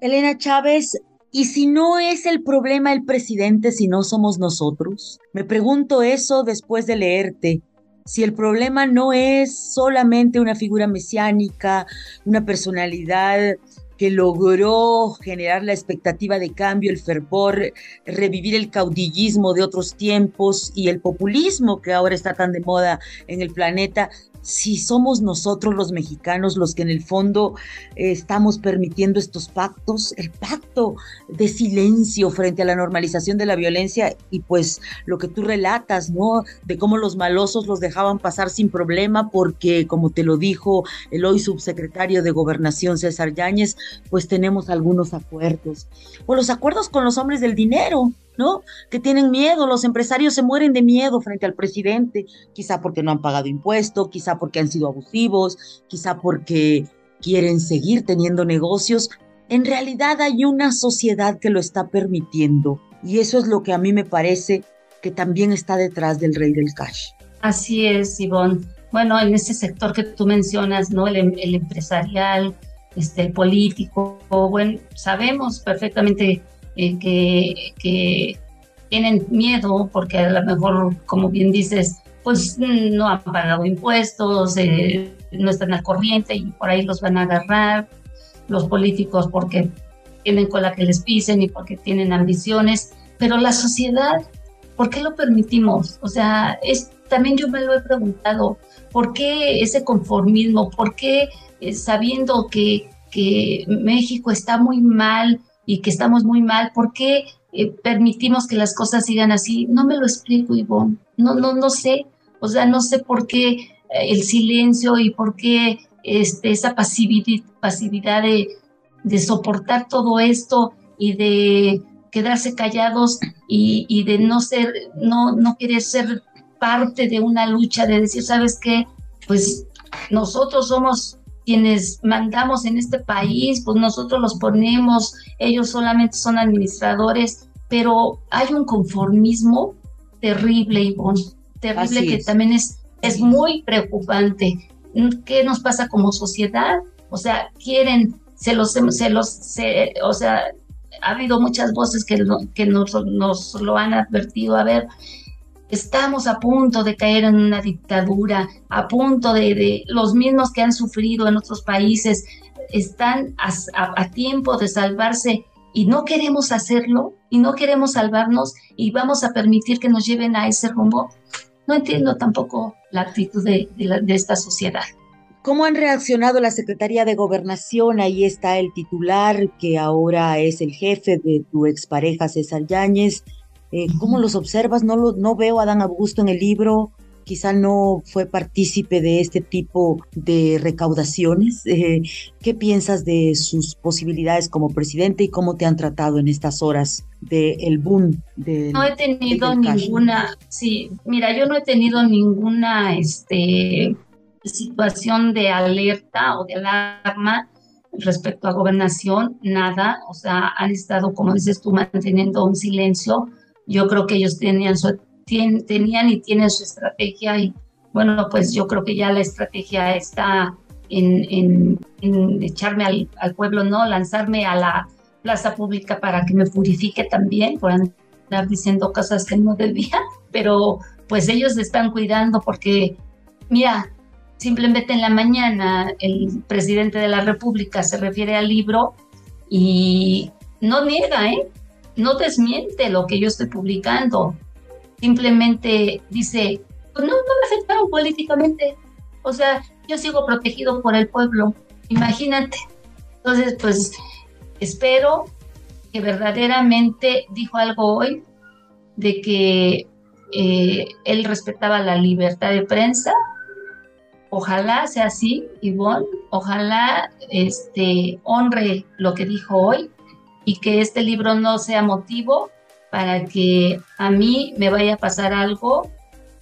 Elena Chávez, ¿y si no es el problema el presidente, si no somos nosotros? Me pregunto eso después de leerte. Si el problema no es solamente una figura mesiánica, una personalidad que logró generar la expectativa de cambio, el fervor, revivir el caudillismo de otros tiempos y el populismo que ahora está tan de moda en el planeta, si somos nosotros los mexicanos los que en el fondo estamos permitiendo estos pactos, el pacto de silencio frente a la normalización de la violencia y pues lo que tú relatas, ¿no? De cómo los malosos los dejaban pasar sin problema porque, como te lo dijo el hoy subsecretario de Gobernación César Yáñez, pues tenemos algunos acuerdos. O los acuerdos con los hombres del dinero, ¿no? Que tienen miedo, los empresarios se mueren de miedo frente al presidente, quizá porque no han pagado impuestos, quizá porque han sido abusivos, quizá porque quieren seguir teniendo negocios, En realidad hay una sociedad que lo está permitiendo y eso es lo que a mí me parece que también está detrás del rey del cash. Así es, Ivonne. Bueno, en ese sector que tú mencionas, ¿no? El empresarial, el político, bueno, sabemos perfectamente que tienen miedo porque a lo mejor, como bien dices, pues no han pagado impuestos, no están al corriente y por ahí los van a agarrar los políticos porque tienen cola que les pisen y porque tienen ambiciones, pero la sociedad, ¿por qué lo permitimos? O sea, también yo me lo he preguntado, ¿por qué ese conformismo? ¿Por qué sabiendo que México está muy mal y que estamos muy mal, ¿por qué permitimos que las cosas sigan así? No me lo explico, Ivonne, no sé, o sea, no sé por qué el silencio y por qué esa pasividad de soportar todo esto y de quedarse callados y de no querer ser parte de una lucha, de decir, ¿sabes qué? Pues nosotros somos quienes mandamos en este país, pues nosotros los ponemos, ellos solamente son administradores, pero hay un conformismo terrible, Ivonne, terrible, que también es muy preocupante. ¿Qué nos pasa como sociedad? O sea, o sea, ha habido muchas voces que nos lo han advertido. A ver, estamos a punto de caer en una dictadura, a punto de los mismos que han sufrido en otros países, están a tiempo de salvarse y no queremos hacerlo y no queremos salvarnos y vamos a permitir que nos lleven a ese rumbo. No entiendo tampoco la actitud de esta sociedad. ¿Cómo han reaccionado la Secretaría de Gobernación? Ahí está el titular, que ahora es el jefe de tu expareja, César Yáñez. ¿Cómo los observas? No veo a Adán Augusto en el libro, quizá no fue partícipe de este tipo de recaudaciones. ¿Qué piensas de sus posibilidades como presidente y cómo te han tratado en estas horas del boom? No he tenido ninguna, sí, mira, yo no he tenido ninguna situación de alerta o de alarma respecto a gobernación, nada, o sea, han estado, como dices tú, manteniendo un silencio. Yo creo que ellos tenían y tienen su estrategia y bueno, pues yo creo que ya la estrategia está en echarme al pueblo, ¿no? Lanzarme a la plaza pública para que me purifique también por andar diciendo cosas que no debía, pero pues ellos se están cuidando porque, mira, simplemente en la mañana el presidente de la República se refiere al libro y no niega, no desmiente lo que yo estoy publicando. Simplemente dice, pues no me afectaron políticamente. O sea, yo sigo protegido por el pueblo. Imagínate. Entonces, pues, espero que verdaderamente dijo algo hoy de que él respetaba la libertad de prensa. Ojalá sea así, Ivonne. Ojalá honre lo que dijo hoy y que este libro no sea motivo para que a mí me vaya a pasar algo,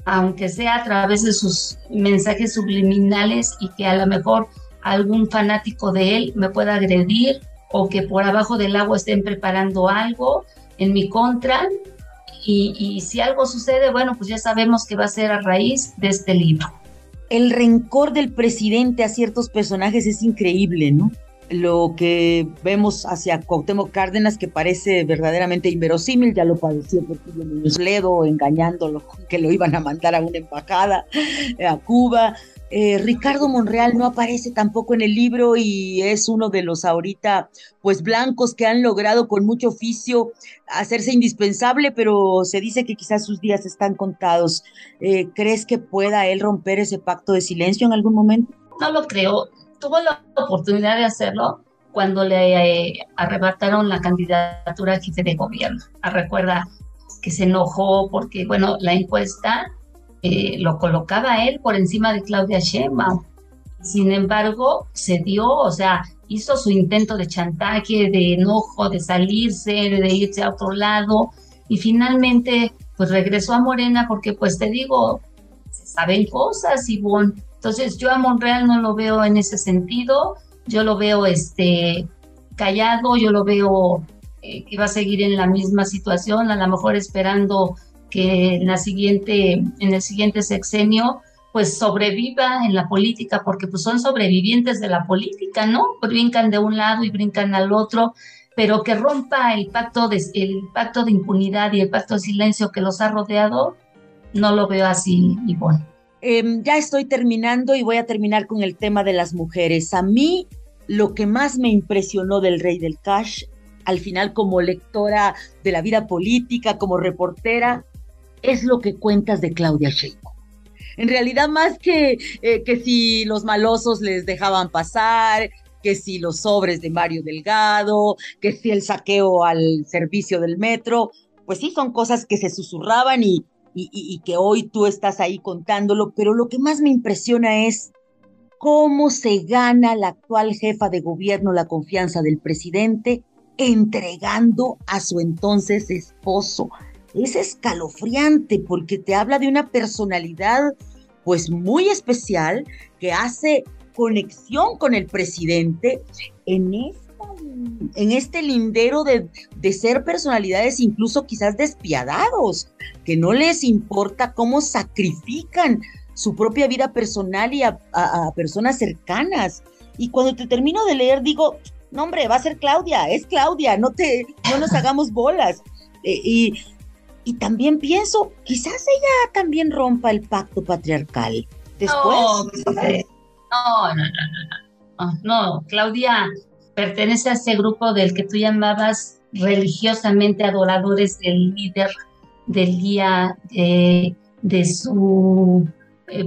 aunque sea a través de sus mensajes subliminales y que a lo mejor algún fanático de él me pueda agredir o que por abajo del agua estén preparando algo en mi contra. Y si algo sucede, bueno, pues ya sabemos que va a ser a raíz de este libro. El rencor del presidente a ciertos personajes es increíble, ¿no? Lo que vemos hacia Cuauhtémoc Cárdenas, que parece verdaderamente inverosímil, ya lo padeció Porfirio Muñoz Ledo, engañándolo que lo iban a mandar a una embajada a Cuba. Ricardo Monreal no aparece tampoco en el libro y es uno de los ahorita pues blancos que han logrado con mucho oficio hacerse indispensable, pero se dice que quizás sus días están contados. ¿Crees que pueda él romper ese pacto de silencio en algún momento? No lo creo. Tuvo la oportunidad de hacerlo cuando le arrebataron la candidatura a jefe de gobierno. Recuerda que se enojó porque, bueno, la encuesta lo colocaba a él por encima de Claudia Sheinbaum. Sin embargo, se dio, o sea, hizo su intento de chantaje, de enojo, de salirse, de irse a otro lado y finalmente pues regresó a Morena porque pues te digo, se saben cosas, Ivonne. Entonces yo a Monreal no lo veo en ese sentido, yo lo veo callado, yo lo veo que va a seguir en la misma situación, a lo mejor esperando que en el siguiente sexenio pues sobreviva en la política, porque pues son sobrevivientes de la política, ¿no? Brincan de un lado y brincan al otro, pero que rompa el pacto de impunidad y el pacto de silencio que los ha rodeado, no lo veo así, Ivonne. Ya estoy terminando y voy a terminar con el tema de las mujeres. A mí lo que más me impresionó del Rey del Cash, al final como lectora de la vida política, como reportera, es lo que cuentas de Claudia Sheinbaum. En realidad, más que si los malosos les dejaban pasar, que si los sobres de Mario Delgado, que si el saqueo al servicio del metro, pues sí, son cosas que se susurraban y que hoy tú estás ahí contándolo, pero lo que más me impresiona es cómo se gana la actual jefa de gobierno la confianza del presidente entregando a su entonces esposo. Es escalofriante porque te habla de una personalidad pues muy especial que hace conexión con el presidente en este lindero de ser personalidades incluso quizás despiadados, que no les importa cómo sacrifican su propia vida personal y a personas cercanas. Y cuando te termino de leer digo, no hombre, va a ser Claudia, es Claudia, no nos hagamos bolas. Y también pienso, quizás ella también rompa el pacto patriarcal. Después. No, Claudia pertenece a ese grupo del que tú llamabas religiosamente adoradores del líder del día, de su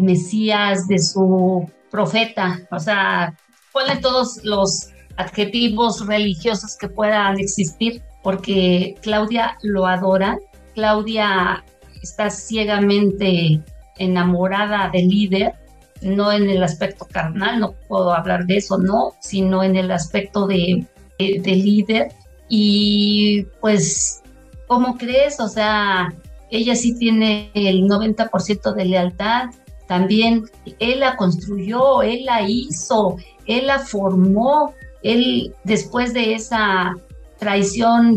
Mesías, de su profeta. O sea, ponle todos los adjetivos religiosos que puedan existir, porque Claudia lo adora. Claudia está ciegamente enamorada del líder, no en el aspecto carnal, no puedo hablar de eso, no, sino en el aspecto de líder. Y pues, ¿cómo crees? O sea, ella sí tiene el 90% de lealtad. También él la construyó, él la hizo, él la formó. Él, después de esa traición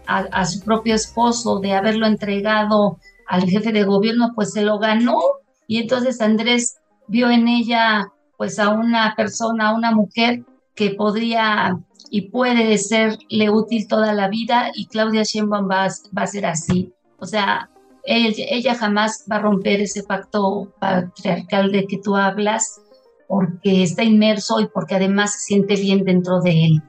a su propio esposo, de haberlo entregado al jefe de gobierno, pues se lo ganó. Y entonces Andrés vio en ella pues a una persona, a una mujer que podría y puede serle útil toda la vida, y Claudia Sheinbaum va a ser así. O sea, ella jamás va a romper ese pacto patriarcal de que tú hablas, porque está inmerso y porque además se siente bien dentro de él.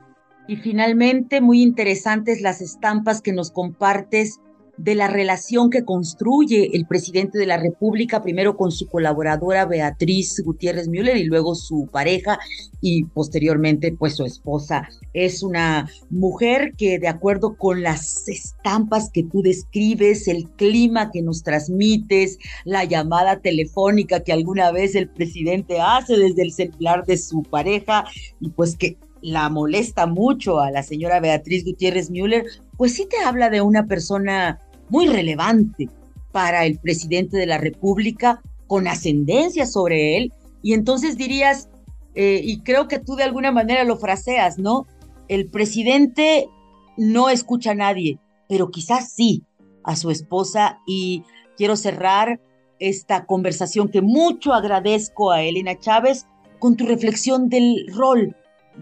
Y finalmente, muy interesantes las estampas que nos compartes de la relación que construye el presidente de la República, primero con su colaboradora Beatriz Gutiérrez Müller y luego su pareja y posteriormente pues su esposa. Es una mujer que, de acuerdo con las estampas que tú describes, el clima que nos transmites, la llamada telefónica que alguna vez el presidente hace desde el celular de su pareja y pues que la molesta mucho a la señora Beatriz Gutiérrez Müller, pues sí te habla de una persona muy relevante para el presidente de la República, con ascendencia sobre él, y entonces dirías, y creo que tú de alguna manera lo fraseas, ¿no? El presidente no escucha a nadie, pero quizás sí a su esposa, y quiero cerrar esta conversación que mucho agradezco a Elena Chávez con tu reflexión del rol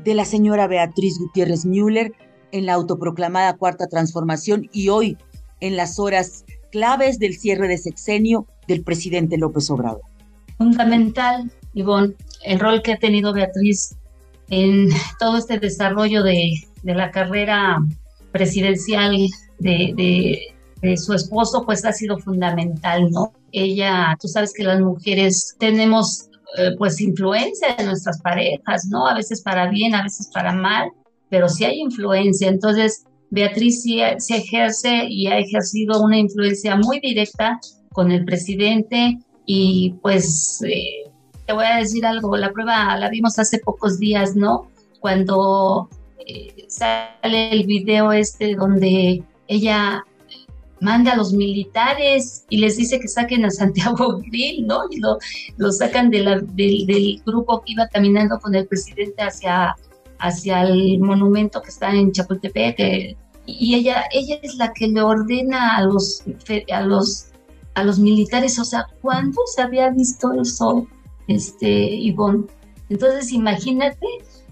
de la señora Beatriz Gutiérrez Müller en la autoproclamada Cuarta Transformación y hoy en las horas claves del cierre de sexenio del presidente López Obrador. Fundamental, Ivonne, el rol que ha tenido Beatriz en todo este desarrollo de la carrera presidencial de su esposo, pues ha sido fundamental, ¿no? Ella, tú sabes que las mujeres tenemos pues influencia en nuestras parejas, ¿no? A veces para bien, a veces para mal, pero sí hay influencia. Entonces, Beatriz sí ejerce y ha ejercido una influencia muy directa con el presidente y pues te voy a decir algo, la prueba la vimos hace pocos días, ¿no? Cuando sale el video donde ella manda a los militares y les dice que saquen a Santiago Grill, ¿no? Y lo sacan del grupo que iba caminando con el presidente hacia hacia el monumento que está en Chapultepec, y ella es la que le ordena a los militares. O sea, ¿cuándo se había visto eso, Ivonne? Entonces, imagínate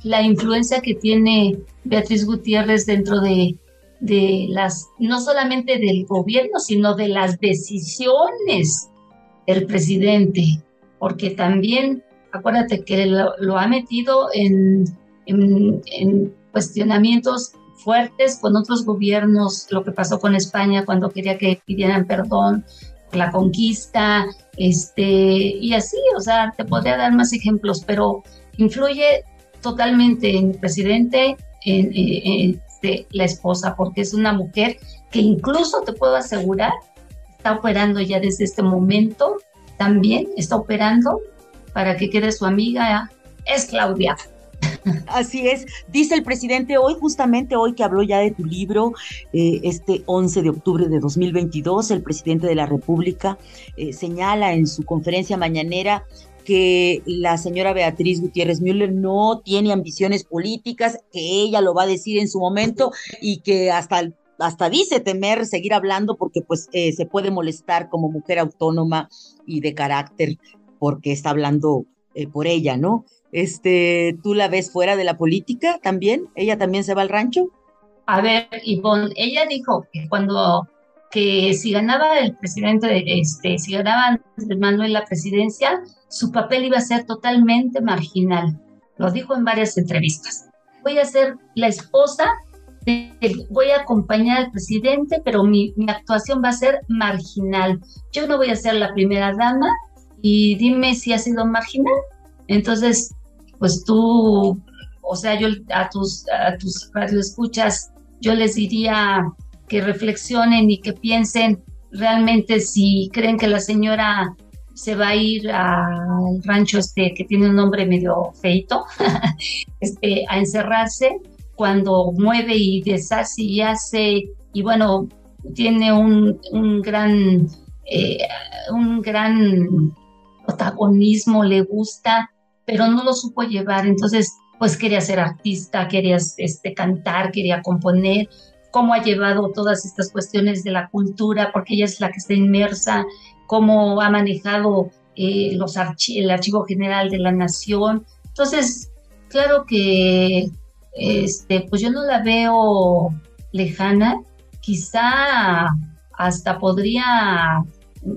la influencia que tiene Beatriz Gutiérrez dentro de no solamente del gobierno, sino de las decisiones del presidente, porque también, acuérdate que lo ha metido en cuestionamientos fuertes con otros gobiernos, lo que pasó con España cuando quería que pidieran perdón por la conquista, y así, o sea, te podría dar más ejemplos, pero influye totalmente en el presidente, en la esposa, porque es una mujer que incluso te puedo asegurar, está operando ya desde este momento, también está operando para que quede su amiga, es Claudia. Así es, dice el presidente hoy, justamente hoy que habló ya de tu libro, este 11 de octubre de 2022, el presidente de la República señala en su conferencia mañanera que la señora Beatriz Gutiérrez Müller no tiene ambiciones políticas, que ella lo va a decir en su momento y que hasta dice temer seguir hablando porque pues se puede molestar como mujer autónoma y de carácter porque está hablando por ella, ¿no? ¿Tú la ves fuera de la política también? ¿Ella también se va al rancho? A ver, Ivonne, ella dijo que si ganaba el presidente, si ganaba Andrés Manuel la presidencia, su papel iba a ser totalmente marginal. Lo dijo en varias entrevistas. Voy a ser la esposa, voy a acompañar al presidente, pero mi actuación va a ser marginal. Yo no voy a ser la primera dama y dime si ha sido marginal. Entonces, pues tú, o sea, yo a tus radioescuchas, yo les diría que reflexionen y que piensen realmente si creen que la señora se va a ir al rancho que tiene un nombre medio feito, a encerrarse cuando mueve y deshace y hace, y bueno, tiene un gran protagonismo, le gusta, pero no lo supo llevar. Entonces, pues quería ser artista, quería cantar, quería componer, cómo ha llevado todas estas cuestiones de la cultura, porque ella es la que está inmersa, cómo ha manejado el Archivo General de la Nación. Entonces, claro que pues yo no la veo lejana, quizá hasta podría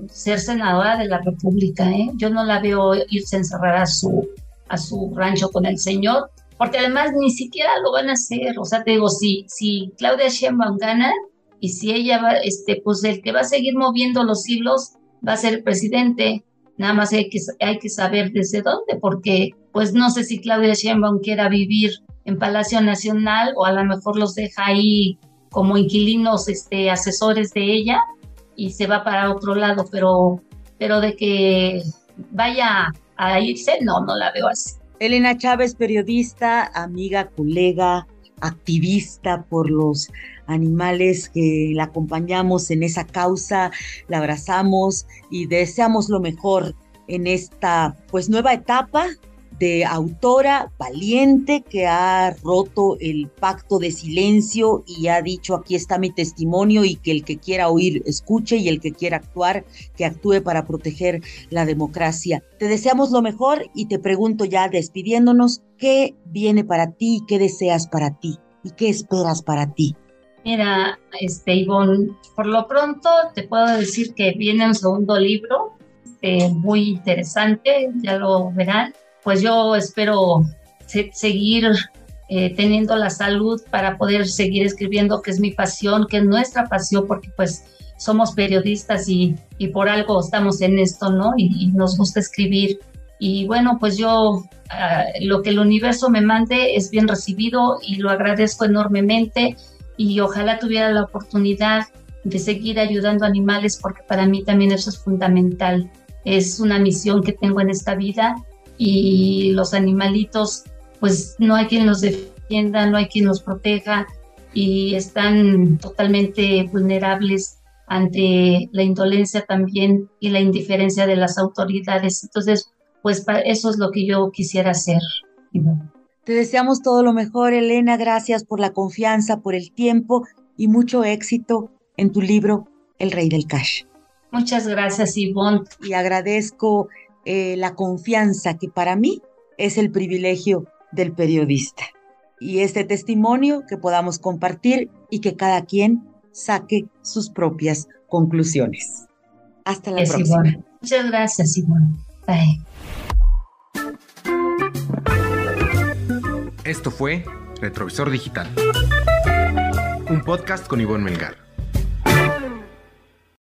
ser senadora de la República, ¿eh? Yo no la veo irse a encerrar a su rancho con el señor, porque además ni siquiera lo van a hacer. O sea, te digo, si Claudia Sheinbaum gana y si ella va, pues el que va a seguir moviendo los hilos va a ser el presidente. Nada más hay que saber desde dónde, porque pues no sé si Claudia Sheinbaum quiera vivir en Palacio Nacional o a lo mejor los deja ahí como inquilinos, asesores de ella y se va para otro lado, pero de que vaya a irse, no la veo así. Elena Chávez, periodista, amiga, colega, activista por los animales, que la acompañamos en esa causa, la abrazamos y deseamos lo mejor en esta pues nueva etapa de autora valiente que ha roto el pacto de silencio y ha dicho: aquí está mi testimonio, y que el que quiera oír escuche, y el que quiera actuar, que actúe para proteger la democracia. Te deseamos lo mejor y te pregunto ya despidiéndonos, ¿qué viene para ti? ¿Qué deseas para ti? ¿Y qué esperas para ti? Mira, Ivonne, por lo pronto te puedo decir que viene un segundo libro, muy interesante, ya lo verán. Pues yo espero seguir teniendo la salud para poder seguir escribiendo, que es mi pasión, que es nuestra pasión, porque pues somos periodistas y por algo estamos en esto, ¿no? Y nos gusta escribir. Y bueno, pues yo lo que el universo me mande es bien recibido y lo agradezco enormemente, y ojalá tuviera la oportunidad de seguir ayudando a animales, porque para mí también eso es fundamental. Es una misión que tengo en esta vida. Y los animalitos, pues no hay quien los defienda, no hay quien los proteja, y están totalmente vulnerables ante la indolencia también y la indiferencia de las autoridades. Entonces, pues eso es lo que yo quisiera hacer. Te deseamos todo lo mejor, Elena. Gracias por la confianza, por el tiempo y mucho éxito en tu libro El Rey del Cash. Muchas gracias, Ivonne. Y agradezco la confianza que para mí es el privilegio del periodista. Y este testimonio que podamos compartir y que cada quien saque sus propias conclusiones. Hasta la próxima. Ivonne. Muchas gracias, Ivonne. Bye. Esto fue Retrovisor Digital, un podcast con Ivonne Melgar.